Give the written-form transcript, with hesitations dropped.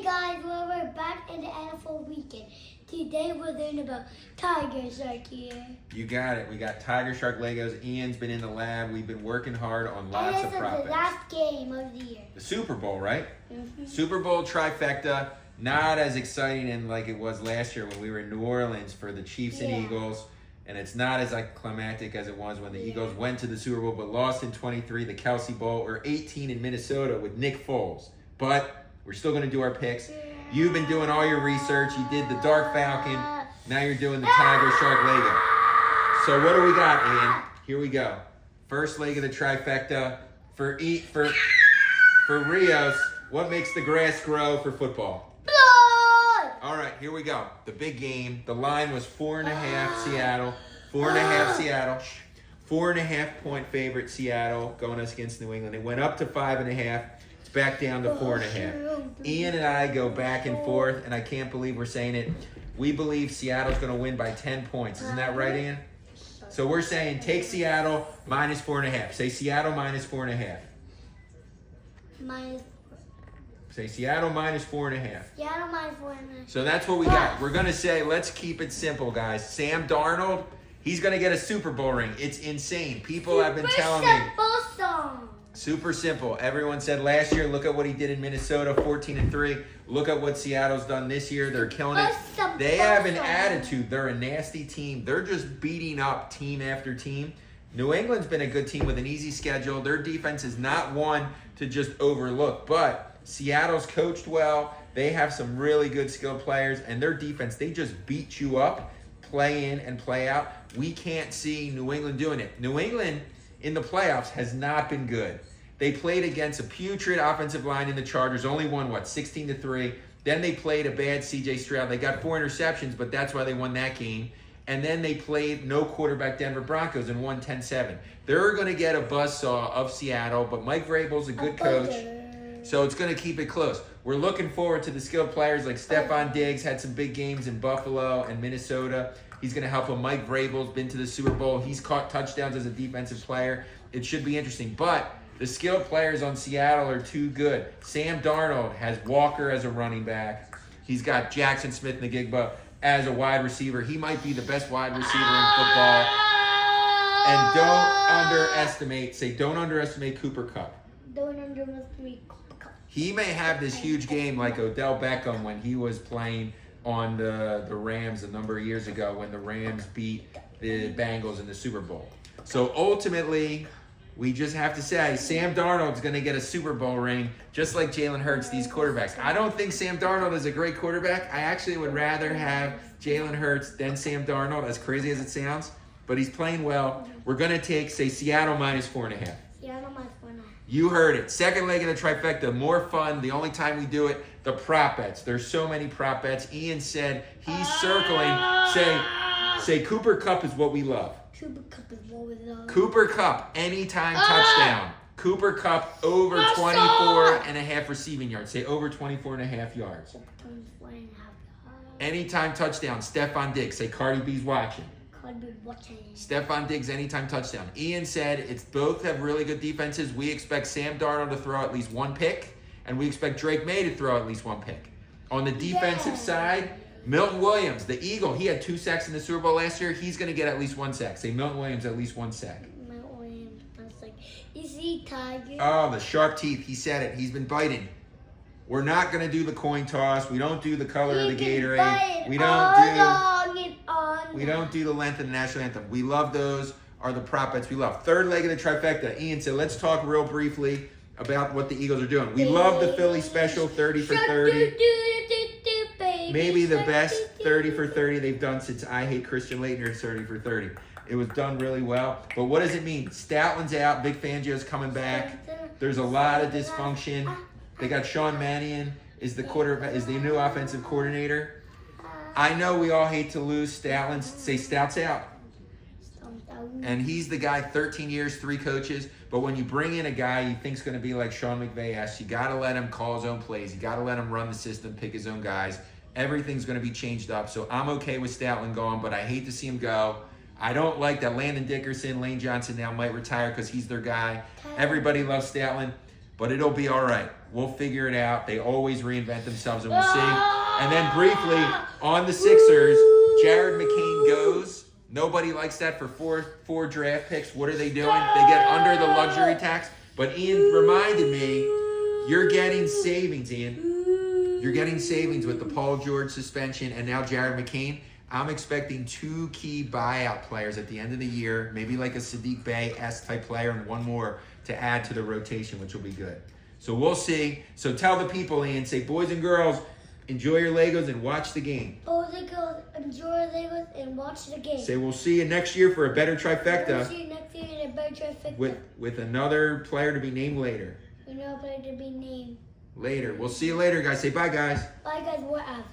Hey guys, well, we're back in the NFL weekend. Today we're learning about Tiger Shark here. You got it. We got Tiger Shark Legos. Ian's been in the lab. We've been working hard on lots of prop And this is the last game of the year. The Super Bowl, right? Mm-hmm. Super Bowl trifecta. Not as exciting and like it was last year when we were in New Orleans for the Chiefs and Eagles. And it's not as climactic as it was when the Eagles went to the Super Bowl but lost in 23, the Kelsey Bowl, or 18 in Minnesota with Nick Foles. But we're still going to do our picks. You've been doing all your research. You did the Dark Falcon. Now you're doing the Tiger Shark Lego. So what do we got, Ian? Here we go. First leg of the trifecta. For Rios, what makes the grass grow for football? Blood! All right, here we go. The big game. The line was 4.5 Seattle. 4.5 Seattle. 4.5 point favorite Seattle going us against New England. It went up to 5.5. It's back down to 4.5. Ian and I go back and forth, and I can't believe we're saying it. We believe Seattle's going to win by 10 points. Isn't that right, Ian? So we're saying take Seattle minus 4.5. Say Seattle minus 4.5. Minus. Say Seattle minus 4.5. Seattle minus 4.5. So that's what we got. We're going to say, let's keep it simple, guys. Sam Darnold, he's going to get a Super Bowl ring. It's insane. People have been telling me. Super simple. Everyone said last year, look at what he did in Minnesota, 14-3. Look at what Seattle's done this year. They're killing it. They have an attitude. They're a nasty team. They're just beating up team after team. New England's been a good team with an easy schedule. Their defense is not one to just overlook. But Seattle's coached well. They have some really good skilled players. And their defense, they just beat you up, play in and play out. We can't see New England doing it. New England in the playoffs has not been good. They played against a putrid offensive line in the Chargers, only won, 16-3. Then they played a bad C.J. Stroud. They got 4 interceptions, but that's why they won that game. And then they played no quarterback Denver Broncos and won 10-7. They're going to get a buzzsaw of Seattle, but Mike Vrabel's a good coach, so it's going to keep it close. We're looking forward to the skilled players like Stephon Diggs, had some big games in Buffalo and Minnesota. He's going to help him. Mike Vrabel's been to the Super Bowl. He's caught touchdowns as a defensive player. It should be interesting. But the skilled players on Seattle are too good. Sam Darnold has Walker as a running back. He's got Jackson Smith-Njigba as a wide receiver. He might be the best wide receiver in football. And don't underestimate Cooper Kupp. Don't underestimate Cooper Kupp. He may have this huge game like Odell Beckham when he was playing on the Rams a number of years ago when the Rams beat the Bengals in the Super Bowl. So ultimately, we just have to say Sam Darnold's going to get a Super Bowl ring, just like Jalen Hurts, these quarterbacks. I don't think Sam Darnold is a great quarterback. I actually would rather have Jalen Hurts than Sam Darnold, as crazy as it sounds. But he's playing well. We're going to say Seattle minus 4.5. Seattle minus 4.5. You heard it. Second leg of the trifecta, more fun. The only time we do it, the prop bets. There's so many prop bets. Ian said he's circling. Say Cooper Kupp is what we love. Cooper Kupp is what we love. Cooper Kupp, anytime touchdown. Cooper Kupp over 24.5 receiving yards. Say over 24.5 yards. Anytime touchdown. Stephon Diggs. Say Cardi B's watching. Stephon Diggs, anytime touchdown. Ian said it's both have really good defenses. We expect Sam Darnold to throw at least one pick, and we expect Drake May to throw at least one pick. On the defensive side, Milton Williams, the Eagle, he had 2 sacks in the Super Bowl last year. He's going to get at least 1 sack. Say Milton Williams at least 1 sack. Milton Williams, is he Tiger? Oh, the sharp teeth. He said it. He's been biting. We're not going to do the coin toss. We don't do the color of the Gatorade. We don't do the length of the national anthem. We love those are the prop bets we love. Third leg of the trifecta. Ian said, let's talk real briefly about what the Eagles are doing. We love the Philly special 30 for 30. Maybe the best 30 for 30 they've done since I Hate Christian Laettner's 30 for 30. It was done really well. But what does it mean? Stoutland's out. Vic Fangio's coming back. There's a lot of dysfunction. They got Sean Mannion is the new offensive coordinator. I know we all hate to lose. Say Stout's out. And he's the guy, 13 years, 3 coaches. But when you bring in a guy you think's going to be like Sean McVay asks, you got to let him call his own plays. You got to let him run the system, pick his own guys. Everything's going to be changed up. So I'm okay with Stoutland going, but I hate to see him go. I don't like that Landon Dickerson, Lane Johnson now might retire because he's their guy. Everybody loves Stoutland. but it'll be all right. We'll figure it out. They always reinvent themselves, and we'll see. And then briefly, on the Sixers, Jared McCain goes. Nobody likes that for four draft picks. What are they doing? They get under the luxury tax. But Ian reminded me, you're getting savings, Ian. You're getting savings with the Paul George suspension and now Jared McCain. I'm expecting 2 key buyout players at the end of the year, maybe like a Sadiq Bey-esque type player and one more to add to the rotation, which will be good. So we'll see. So tell the people, Ian, say, boys and girls, enjoy your Legos and watch the game. Boys and girls, enjoy Legos and watch the game. Say we'll see you next year for a better trifecta. We'll see you next year in a better trifecta. With another player to be named later. Another player to be named. Later. We'll see you later, guys. Say bye, guys. Bye, guys. We're out.